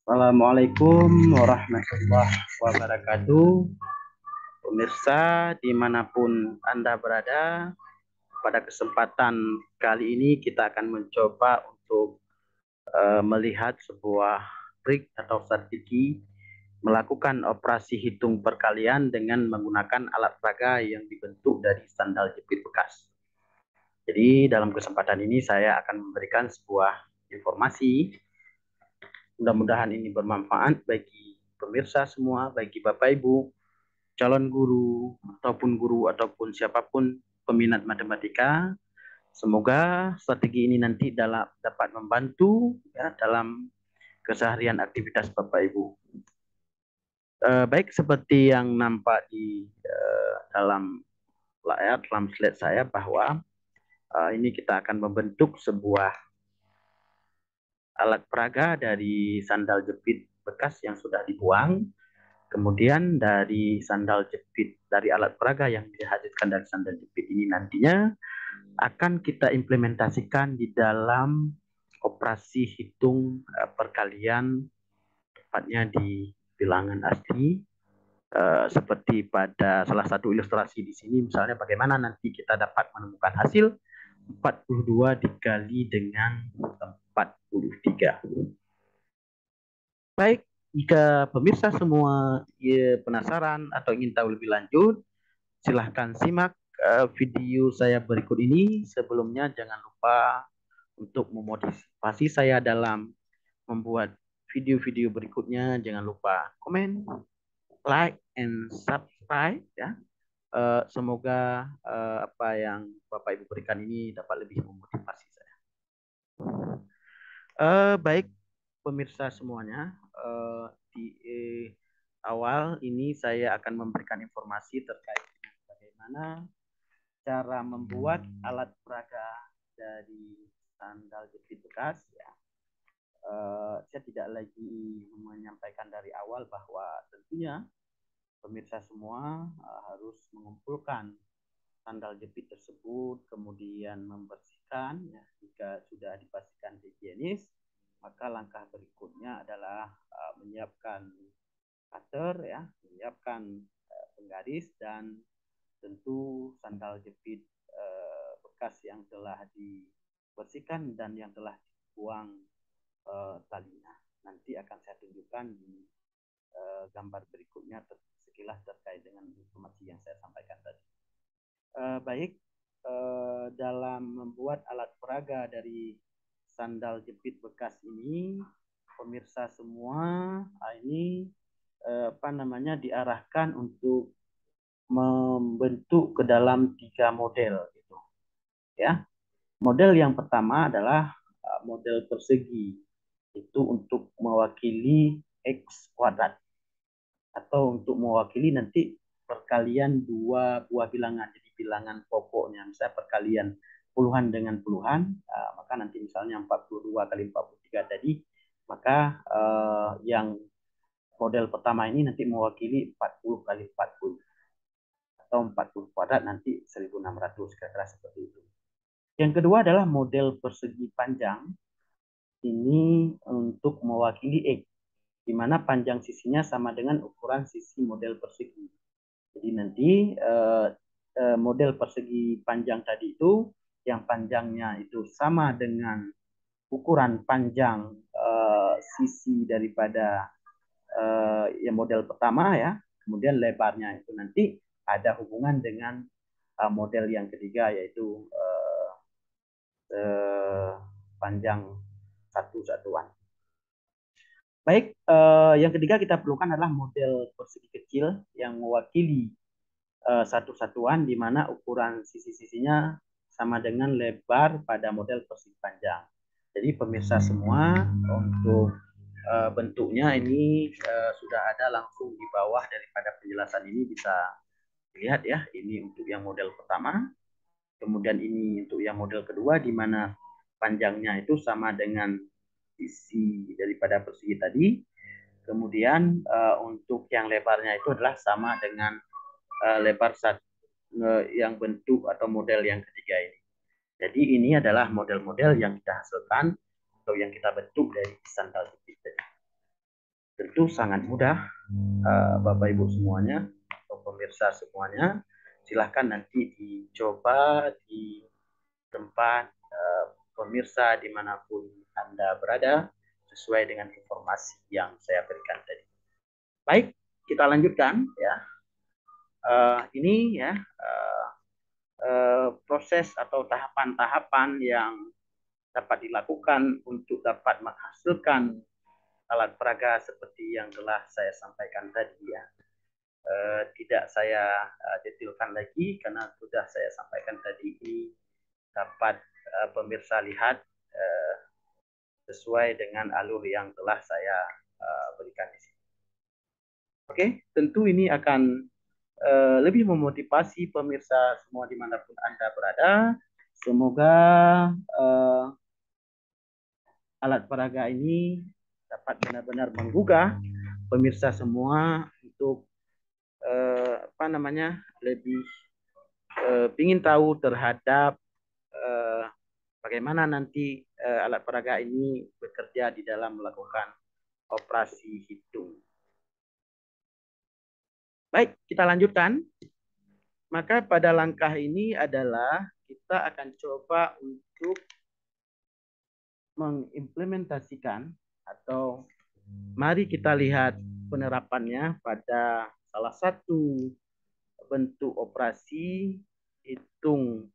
Assalamualaikum warahmatullahi wabarakatuh. Pemirsa dimanapun Anda berada, pada kesempatan kali ini kita akan mencoba untuk melihat sebuah trik atau strategi melakukan operasi hitung perkalian dengan menggunakan alat peraga yang dibentuk dari sandal jepit bekas. Jadi dalam kesempatan ini saya akan memberikan sebuah informasi. Mudah-mudahan ini bermanfaat bagi pemirsa semua, bagi Bapak Ibu, calon guru ataupun siapapun peminat matematika. Semoga strategi ini nanti dapat membantu ya dalam keseharian aktivitas Bapak Ibu. Baik seperti yang nampak di dalam layar, dalam slide saya bahwa ini kita akan membentuk sebuah alat peraga dari sandal jepit bekas yang sudah dibuang. Kemudian dari sandal jepit, dari alat peraga yang dihasilkan dari sandal jepit ini nantinya akan kita implementasikan di dalam operasi hitung perkalian, tepatnya di bilangan asli. Seperti pada salah satu ilustrasi di sini, misalnya bagaimana nanti kita dapat menemukan hasil 42 dikali dengan 43. Baik, jika pemirsa semua ya, penasaran atau ingin tahu lebih lanjut, silahkan simak video saya berikut ini. Sebelumnya jangan lupa untuk memotivasi saya dalam membuat video-video berikutnya. Jangan lupa komen, like, and subscribe ya. Semoga apa yang Bapak Ibu berikan ini dapat lebih memotivasi saya. Baik pemirsa semuanya, di awal ini saya akan memberikan informasi terkait dengan bagaimana cara membuat alat peraga dari sandal jepit bekas ya. Saya tidak lagi menyampaikan dari awal bahwa tentunya pemirsa semua harus mengumpulkan sandal jepit tersebut, kemudian membersihkan ya, jika sudah dipastikan higienis, maka langkah berikutnya adalah menyiapkan cutter ya, menyiapkan penggaris dan tentu sandal jepit bekas yang telah dibersihkan dan yang telah dibuang talinya. Nanti akan saya tunjukkan di gambar berikutnya sekilas terkait dengan informasi yang saya sampaikan tadi. Baik, dalam membuat alat peraga dari sandal jepit bekas ini, pemirsa semua ini apa namanya diarahkan untuk membentuk ke dalam 3 model gitu ya. Model yang pertama adalah model persegi, itu untuk mewakili x kuadrat atau untuk mewakili nanti perkalian dua buah bilangan, jadi bilangan pokoknya misalnya perkalian puluhan dengan puluhan, maka nanti misalnya 42 kali 43 tadi, maka yang model pertama ini nanti mewakili 40 kali 40 atau 40 kuadrat nanti 1600, kira-kira seperti itu. Yang kedua adalah model persegi panjang, ini untuk mewakili X, di mana panjang sisinya sama dengan ukuran sisi model persegi. Jadi nanti model persegi panjang tadi itu, yang panjangnya itu sama dengan ukuran panjang sisi daripada yang model pertama ya. Kemudian lebarnya itu nanti ada hubungan dengan model yang ketiga, yaitu panjang satu satuan. Baik, yang ketiga kita perlukan adalah model persegi kecil yang mewakili satu satuan di mana ukuran sisi-sisinya sama dengan lebar pada model persegi panjang. Jadi pemirsa semua, untuk bentuknya ini sudah ada langsung di bawah daripada penjelasan ini, bisa dilihat ya. Ini untuk yang model pertama, kemudian ini untuk yang model kedua di mana panjangnya itu sama dengan sisi daripada persegi tadi. Kemudian untuk yang lebarnya itu adalah sama dengan lebar yang bentuk atau model yang ketiga ini. Jadi ini adalah model-model yang kita hasilkan atau yang kita bentuk dari sandal jepit. tentu sangat mudah, Bapak Ibu semuanya, atau pemirsa semuanya. Silahkan nanti dicoba di tempat pemirsa dimanapun Anda berada, sesuai dengan informasi yang saya berikan tadi. Baik, kita lanjutkan ya. Ini ya proses atau tahapan-tahapan yang dapat dilakukan untuk dapat menghasilkan alat peraga seperti yang telah saya sampaikan tadi ya. Tidak saya detailkan lagi karena sudah saya sampaikan tadi. Ini dapat pemirsa lihat sesuai dengan alur yang telah saya berikan di sini. Oke, tentu ini akan lebih memotivasi pemirsa semua dimanapun Anda berada. Semoga alat peraga ini dapat benar-benar menggugah pemirsa semua untuk lebih ingin tahu terhadap bagaimana nanti alat peraga ini bekerja di dalam melakukan operasi hitung. Baik, kita lanjutkan. Maka pada langkah ini adalah kita akan coba untuk mengimplementasikan atau mari kita lihat penerapannya pada salah satu bentuk operasi hitung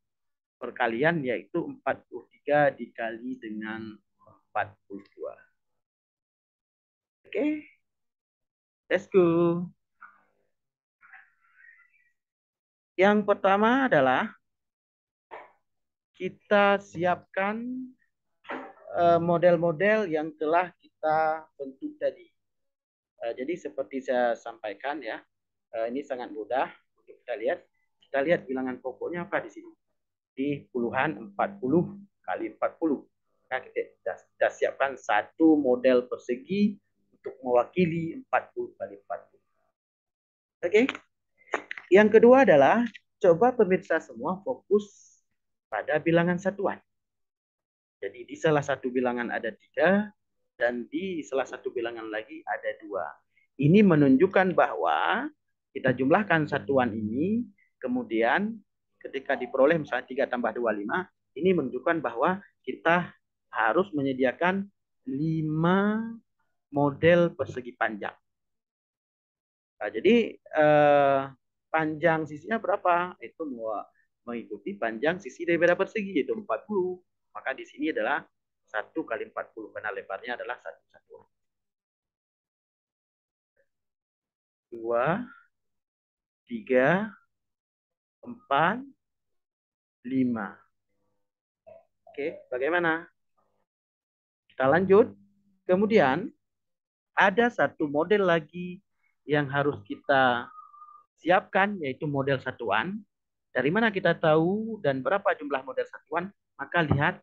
perkalian, yaitu 43 dikali dengan 42. Oke, let's go. Yang pertama adalah kita siapkan model-model yang telah kita bentuk tadi. Jadi seperti saya sampaikan ya, ini sangat mudah untuk kita lihat. Kita lihat bilangan pokoknya apa di sini. Di puluhan 40 kali 40. Nah, kita siapkan satu model persegi untuk mewakili 40 kali 40. Oke. Yang kedua adalah coba pemirsa semua fokus pada bilangan satuan. Jadi di salah satu bilangan ada 3 dan di salah satu bilangan lagi ada 2. Ini menunjukkan bahwa kita jumlahkan satuan ini, kemudian ketika diperoleh misalnya 3 tambah 2, 5, ini menunjukkan bahwa kita harus menyediakan 5 model persegi panjang. Nah, jadi panjang sisinya berapa? Itu mengikuti panjang sisi daripada persegi, yaitu 40. Maka di sini adalah 1 kali 40 karena lebarnya adalah 1 satuan. 2, 3, 4, 5. Oke, bagaimana? Kita lanjut. Kemudian ada satu model lagi yang harus kita siapkan, yaitu model satuan. Dari mana kita tahu dan berapa jumlah model satuan? Maka lihat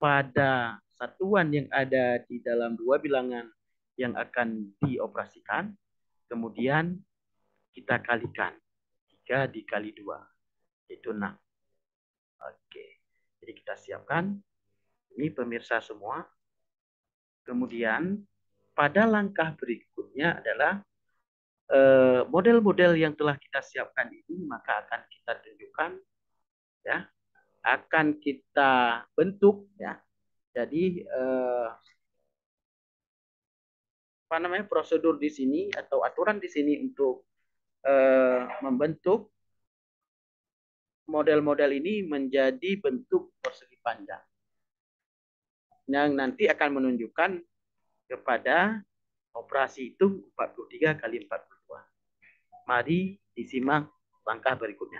pada satuan yang ada di dalam 2 bilangan yang akan dioperasikan, kemudian kita kalikan 3 dikali 2, yaitu 6. Oke, jadi kita siapkan ini pemirsa semua. Kemudian pada langkah berikutnya adalah model-model yang telah kita siapkan ini maka akan kita tunjukkan ya, akan kita bentuk ya. Jadi prosedur di sini atau aturan di sini untuk membentuk model-model ini menjadi bentuk persegi panjang yang nanti akan menunjukkan kepada operasi hitung 43 kali 42. Mari disimak langkah berikutnya.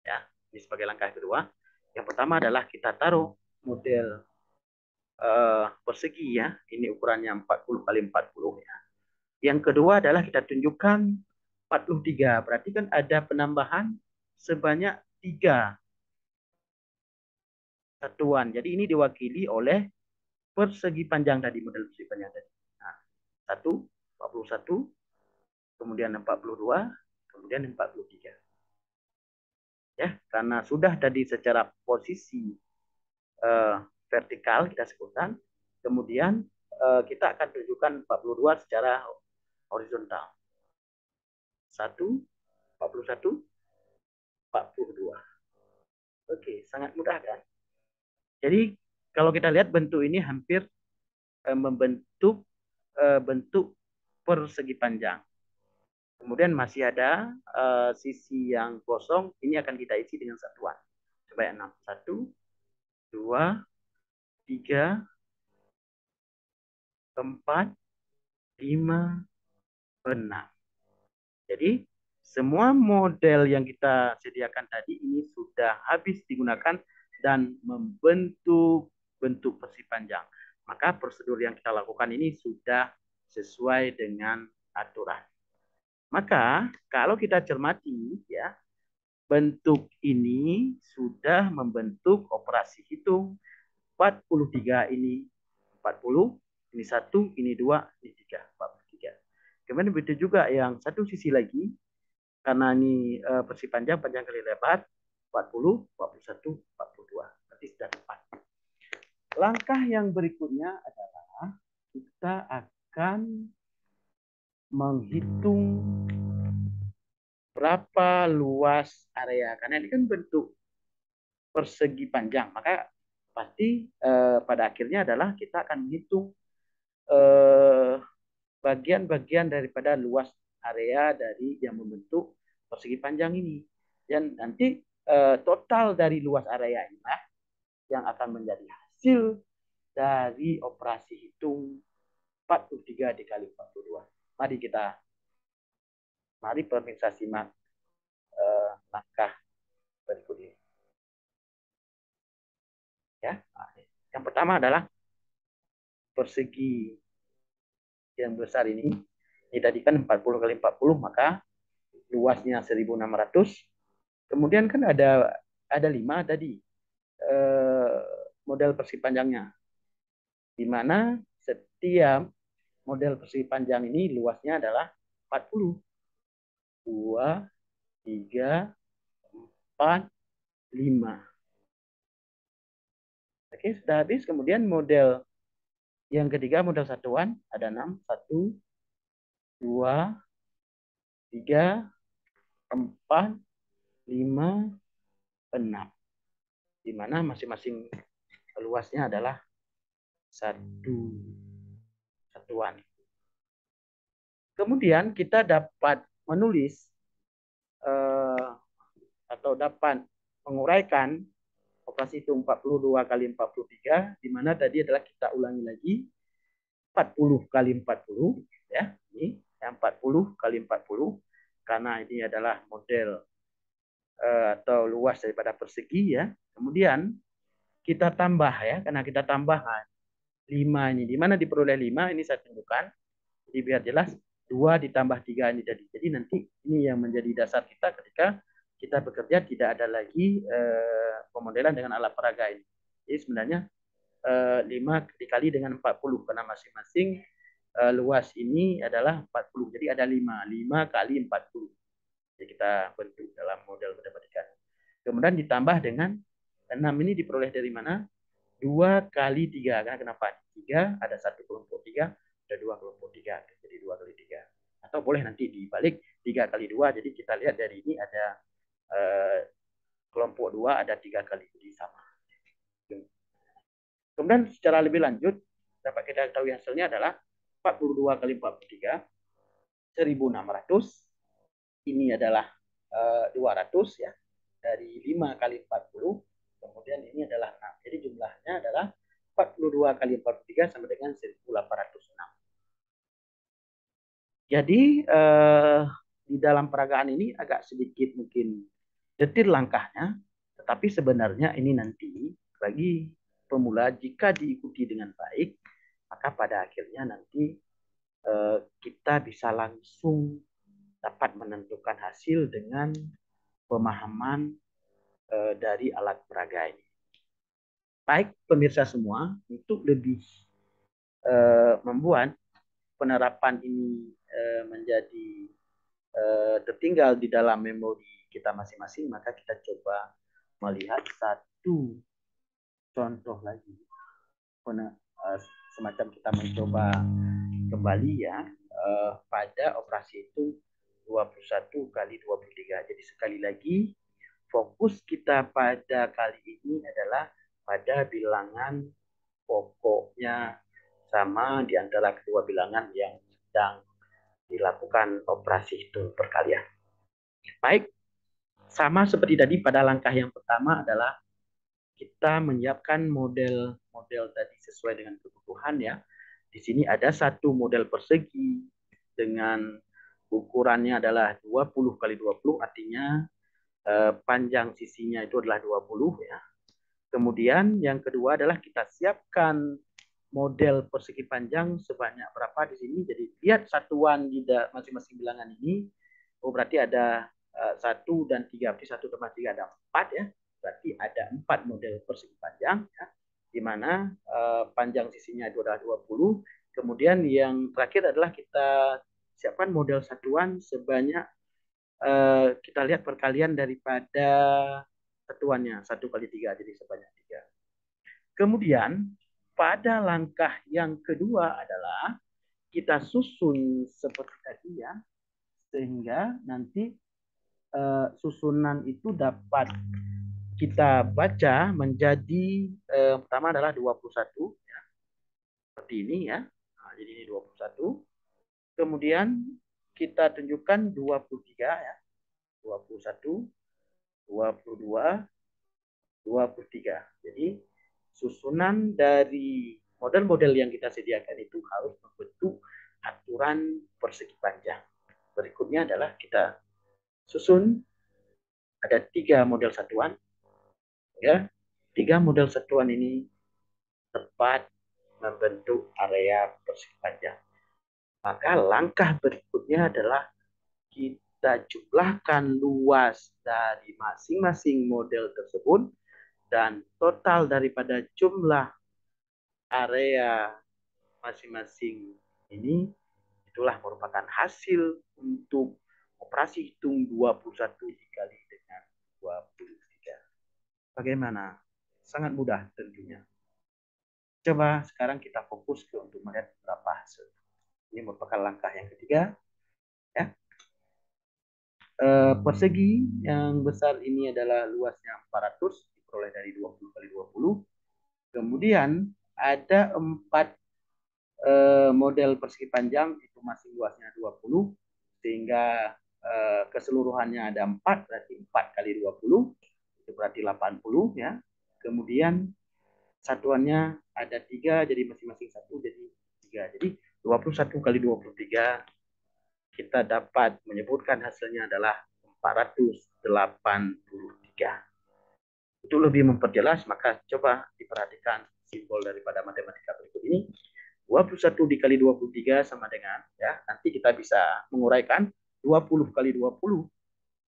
Ya, ini sebagai langkah kedua. Yang pertama adalah kita taruh model persegi ya. Ini ukurannya 40 kali 40 ya. Yang kedua adalah kita tunjukkan 43. Berarti kan ada penambahan sebanyak 3 satuan. Jadi ini diwakili oleh persegi panjang tadi, model persegi panjang tadi. Nah, 41, kemudian 42, kemudian 43. Ya, karena sudah tadi secara posisi vertikal kita sebutkan, kemudian kita akan tunjukkan 42 secara horizontal. 41, 42. Oke, sangat mudah kan? Jadi kalau kita lihat bentuk ini hampir membentuk bentuk persegi panjang. Kemudian masih ada sisi yang kosong, ini akan kita isi dengan satuan. Coba ya, 6. 1, 2, 3, 4, 5, 6. Jadi semua model yang kita sediakan tadi ini sudah habis digunakan dan membentuk bentuk persegi panjang. Maka prosedur yang kita lakukan ini sudah sesuai dengan aturan. Maka kalau kita cermati ya, bentuk ini sudah membentuk operasi hitung 43 ini 40, ini 1, ini 2, ini 3, 43. Kemudian begitu juga yang satu sisi lagi, karena ini persegi panjang, panjang kali lebar, 40, 41, 42. Berarti sudah tepat. Langkah yang berikutnya adalah kita akan menghitung berapa luas area. Karena ini kan bentuk persegi panjang, maka pasti pada akhirnya adalah kita akan menghitung bagian-bagian daripada luas area dari yang membentuk persegi panjang ini. Dan nanti total dari luas area inilah yang akan menjadi hasil dari operasi hitung 43 dikali 42. Mari pemirsa simak langkah berikut ini. Ya, yang pertama adalah persegi yang besar ini. Ini tadi kan 40 kali 40, maka luasnya 1.600. Kemudian kan ada 5 tadi model persegi panjangnya, di mana setiap model persegi panjang ini luasnya adalah 40. 2, 3, 4, 5. Oke, sudah habis. Kemudian model yang ketiga, model satuan, ada 6. 1, 2, 3, 4, 5, 6. Di mana masing-masing luasnya adalah satuan. Kemudian kita dapat menulis atau dapat menguraikan operasi itu 42 kali 43, di mana tadi adalah kita ulangi lagi 40 kali 40, ya, ini yang 40 kali 40, karena ini adalah model atau luas daripada persegi ya. Kemudian kita tambah ya, karena kita tambah 5 ini, di mana diperoleh 5 ini saya tunjukkan. Jadi biar jelas 2 ditambah 3 ini tadi. Jadi nanti ini yang menjadi dasar kita ketika kita bekerja, tidak ada lagi pemodelan dengan alat peraga ini. Jadi sebenarnya 5 dikali dengan 40 karena masing-masing luas ini adalah 40. Jadi ada 5 kali 40. Jadi kita bentuk dalam model matematika. Kemudian ditambah dengan 6 ini diperoleh dari mana? 2 kali 3. Karena kenapa? 3 ada 1 kelompok 3, ada 2 kelompok 3. Jadi 2 kali 3. Atau boleh nanti dibalik 3 kali 2. Jadi kita lihat dari ini ada kelompok 2 ada 3 kali. Jadi sama. Kemudian secara lebih lanjut dapat kita ketahui hasilnya adalah 42 kali 43, 1.600. Ini adalah 200 ya. Dari 5 kali 40, kemudian ini adalah 6. Jadi jumlahnya adalah 42 kali 43 sama dengan 1.806. Jadi di dalam peragaan ini agak sedikit mungkin detil langkahnya, tetapi sebenarnya ini nanti bagi pemula jika diikuti dengan baik, maka pada akhirnya nanti kita bisa langsung dapat menentukan hasil dengan pemahaman dari alat peraga ini. Baik pemirsa semua, untuk lebih membuat penerapan ini menjadi tertinggal di dalam memori kita masing-masing, maka kita coba melihat satu contoh lagi semacam kita mencoba kembali ya pada operasi itu 21 kali 23. Jadi sekali lagi fokus kita pada kali ini adalah pada bilangan pokoknya sama di antara kedua bilangan yang sedang dilakukan operasi hitung perkalian. Baik, sama seperti tadi pada langkah yang pertama adalah kita menyiapkan model tadi sesuai dengan kebutuhan ya. Di sini ada satu model persegi dengan ukurannya adalah 20 kali 20, artinya panjang sisinya itu adalah 20 ya. Kemudian yang kedua adalah kita siapkan model persegi panjang sebanyak berapa di sini. Jadi lihat satuan di masing-masing bilangan ini. Oh berarti ada 1 dan 3. Berarti 1 tambah 3 ada 4 ya. Berarti ada 4 model persegi panjang ya. Di mana panjang sisinya itu adalah 20. Kemudian yang terakhir adalah kita siapkan model satuan sebanyak kita lihat perkalian daripada satuannya 1 kali 3 jadi sebanyak 3. Kemudian pada langkah yang kedua adalah kita susun seperti tadi ya, sehingga nanti susunan itu dapat kita baca menjadi pertama adalah 21 ya. Seperti ini ya. Nah, jadi ini 21. Kemudian kita tunjukkan 23 ya. 21, 22, 23. Jadi susunan dari model-model yang kita sediakan itu harus membentuk aturan persegi panjang. Berikutnya adalah kita susun ada 3 model satuan. Ya, 3 model satuan ini tepat membentuk area persegi panjang. Maka langkah berikutnya adalah kita jumlahkan luas dari masing-masing model tersebut dan total daripada jumlah area masing-masing ini itulah merupakan hasil untuk operasi hitung 21 dikali dengan 23. Bagaimana? Sangat mudah tentunya. Coba sekarang kita fokus ke untuk melihat berapa hasil. Ini merupakan langkah yang ketiga. Ya. Persegi yang besar ini adalah luasnya 400 diperoleh dari 20 kali 20. Kemudian ada 4 model persegi panjang itu masih luasnya 20 sehingga keseluruhannya ada 4 berarti 4 kali 20 itu berarti 80 ya. Kemudian satuannya ada 3 jadi masing-masing 1 jadi 3. Jadi 21 kali 23 kita dapat menyebutkan hasilnya adalah 483. Untuk lebih memperjelas maka coba diperhatikan simbol daripada matematika berikut ini. 21 dikali 23 sama dengan ya nanti kita bisa menguraikan 20 kali 20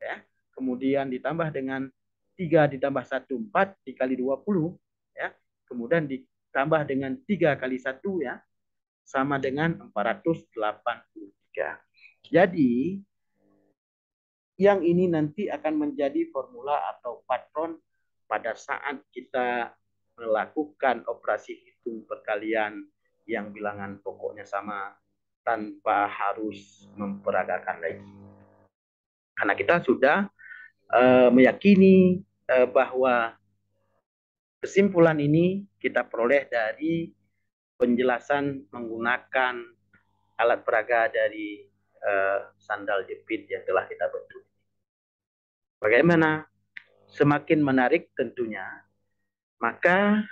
ya. Kemudian ditambah dengan 3 ditambah 1 4 dikali 20 ya. Kemudian ditambah dengan 3 kali 1 ya sama dengan 483. Jadi yang ini nanti akan menjadi formula atau patron pada saat kita melakukan operasi hitung perkalian yang bilangan pokoknya sama tanpa harus memperagakan lagi. Karena kita sudah meyakini bahwa kesimpulan ini kita peroleh dari penjelasan menggunakan alat peraga dari sandal jepit yang telah kita bentuk. Bagaimana? Semakin menarik tentunya, maka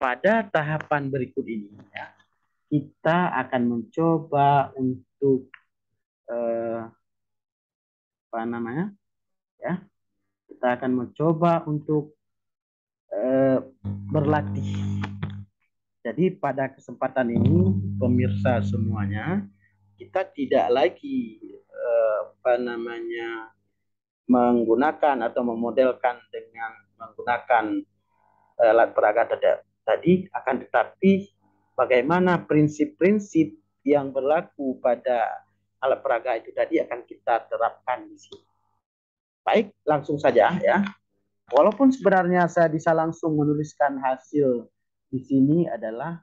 pada tahapan berikut ini ya, kita akan mencoba untuk apa namanya ya kita akan mencoba untuk berlatih. Jadi pada kesempatan ini pemirsa semuanya kita tidak lagi apa namanya menggunakan atau memodelkan dengan menggunakan alat peraga tadi, akan tetapi bagaimana prinsip-prinsip yang berlaku pada alat peraga itu tadi akan kita terapkan di sini. Baik, langsung saja ya. Walaupun sebenarnya saya bisa langsung menuliskan hasil di sini adalah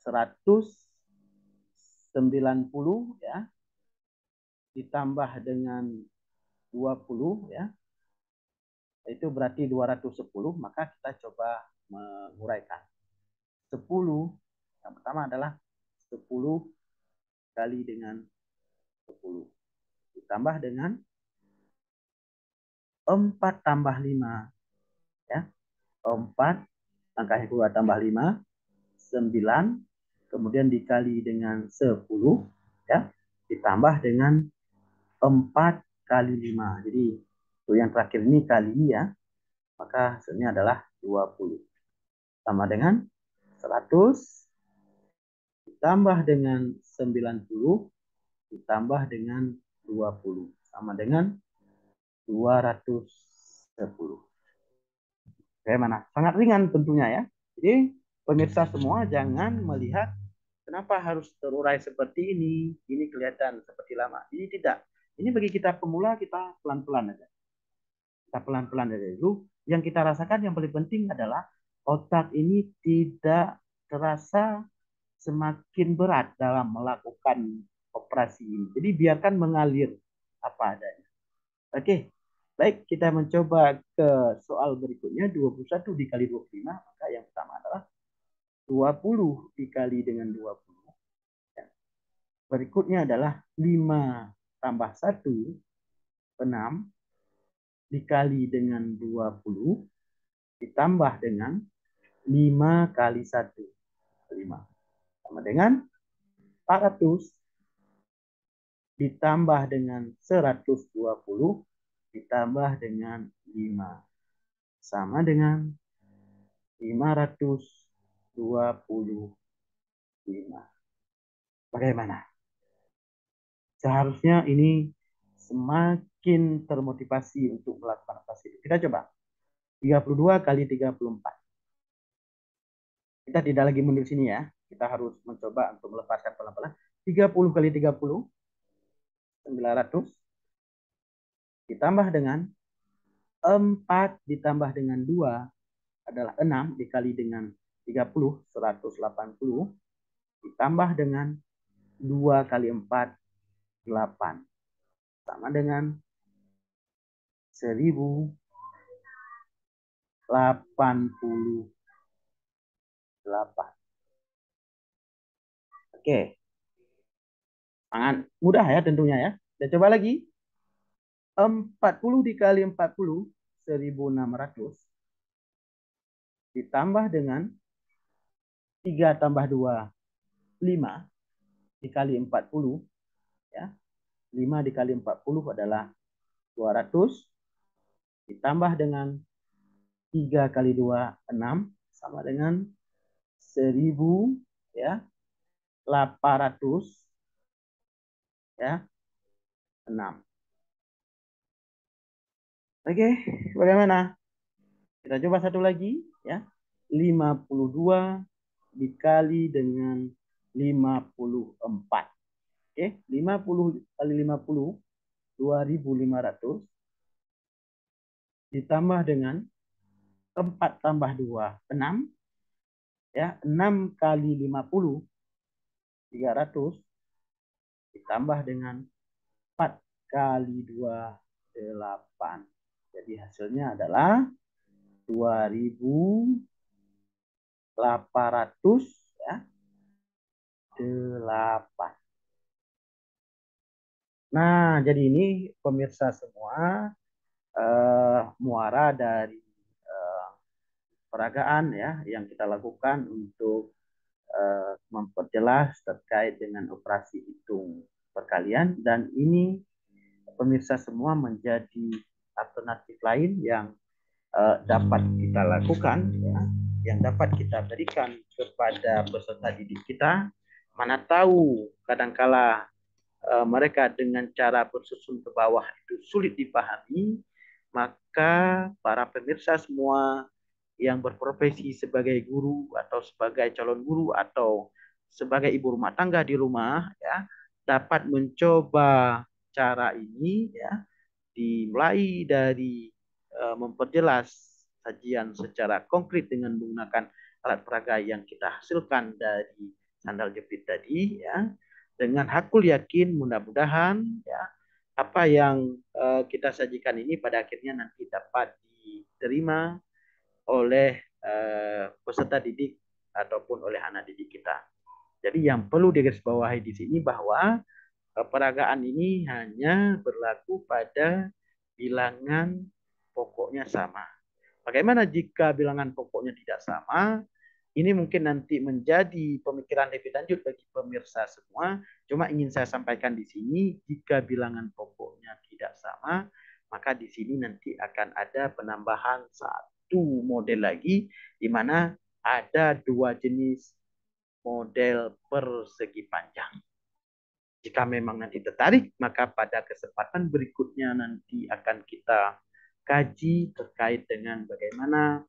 190 ya, ditambah dengan 20 ya, itu berarti 210. Maka kita coba menguraikan. 10 yang pertama adalah 10 kali dengan 10 ditambah dengan 4 tambah 5 ya. 4 angka 2 tambah 5 9, kemudian dikali dengan 10 ya, ditambah dengan 4 kali 5. Jadi untuk yang terakhir ini kali ya, maka hasilnya adalah 20. Sama dengan 100 ditambah dengan 90 ditambah dengan 20 sama dengan 210. Bagaimana? Sangat ringan tentunya ya. Jadi pemirsa semua jangan melihat kenapa harus terurai seperti ini. Ini kelihatan seperti lama. Ini tidak. Ini bagi kita pemula, kita pelan-pelan aja. Kita pelan-pelan aja dulu. Yang kita rasakan yang paling penting adalah otak ini tidak terasa semakin berat dalam melakukan operasi ini. Jadi biarkan mengalir apa adanya. Oke, baik, kita mencoba ke soal berikutnya. 21 dikali 25, maka yang pertama adalah 20 dikali dengan 20. Ya. Berikutnya adalah 5 tambah 1, 6, dikali dengan 20, ditambah dengan 5 kali 1, 5. Sama dengan 400, ditambah dengan 120, ditambah dengan 5. Sama dengan 525. Bagaimana? Seharusnya ini semakin termotivasi untuk melakukan operasi itu. Kita coba. 32 kali 34. Kita tidak lagi mundur sini ya. Kita harus mencoba untuk melepaskan pelan-pelan. 30 kali 30, 900. Ditambah dengan 4 ditambah dengan 2 adalah 6 dikali dengan 30, 180. Ditambah dengan 2 kali 4, 8. Sama dengan 1088. Oke, sangat mudah ya tentunya ya. Kita coba lagi. 40 dikali 40, 1600. Ditambah dengan 3 tambah 2, 5 dikali 40 ya. 5 dikali 40 adalah 200, ditambah dengan 3 kali 2, 6, sama dengan 1000 ya, 800 ya, 6. Oke, bagaimana? Kita coba satu lagi ya. 52 dikali dengan 54. Oke, 50 kali 50, 2500, ditambah dengan 4 tambah 2, 6 ya. 6 kali 50, 300, ditambah dengan 4 kali 2, 8. Jadi hasilnya adalah 2800 ya, 8. Nah, jadi ini pemirsa semua muara dari peragaan ya yang kita lakukan untuk memperjelas terkait dengan operasi hitung perkalian, dan ini pemirsa semua menjadi alternatif lain yang dapat kita lakukan ya, yang dapat kita berikan kepada peserta didik kita. Mana tahu kadangkala mereka dengan cara bersusun ke bawah itu sulit dipahami, maka para pemirsa semua yang berprofesi sebagai guru atau sebagai calon guru atau sebagai ibu rumah tangga di rumah ya dapat mencoba cara ini ya, dimulai dari memperjelas sajian secara konkret dengan menggunakan alat peraga yang kita hasilkan dari sandal jepit tadi ya, dengan hakul yakin mudah-mudahan ya apa yang kita sajikan ini pada akhirnya nanti dapat diterima oleh peserta didik ataupun oleh anak didik kita. Jadi yang perlu digarisbawahi di sini bahwa peragaan ini hanya berlaku pada bilangan pokoknya sama. Bagaimana jika bilangan pokoknya tidak sama? Ini mungkin nanti menjadi pemikiran lebih lanjut bagi pemirsa semua. Cuma ingin saya sampaikan di sini, jika bilangan pokoknya tidak sama, maka di sini nanti akan ada penambahan satu model lagi, di mana ada dua jenis model persegi panjang. Jika memang nanti tertarik, maka pada kesempatan berikutnya nanti akan kita kaji terkait dengan bagaimana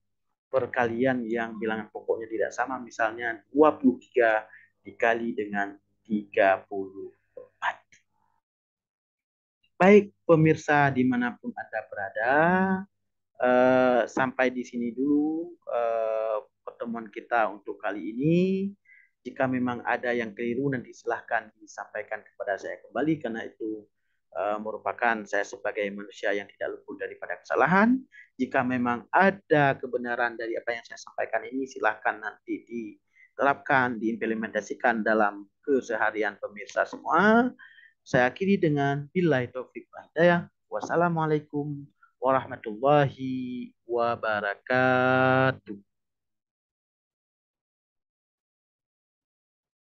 perkalian yang bilangan pokoknya tidak sama, misalnya 23 dikali dengan 34. Baik pemirsa dimanapun Anda berada, sampai di sini dulu pertemuan kita untuk kali ini. Jika memang ada yang keliru nanti silahkan disampaikan kepada saya kembali karena itu merupakan saya sebagai manusia yang tidak luput daripada kesalahan. Jika memang ada kebenaran dari apa yang saya sampaikan ini silahkan nanti diterapkan, diimplementasikan dalam keseharian pemirsa semua. Saya akhiri dengan billahi taufiq wal hidayah. Wassalamualaikum warahmatullahi wabarakatuh.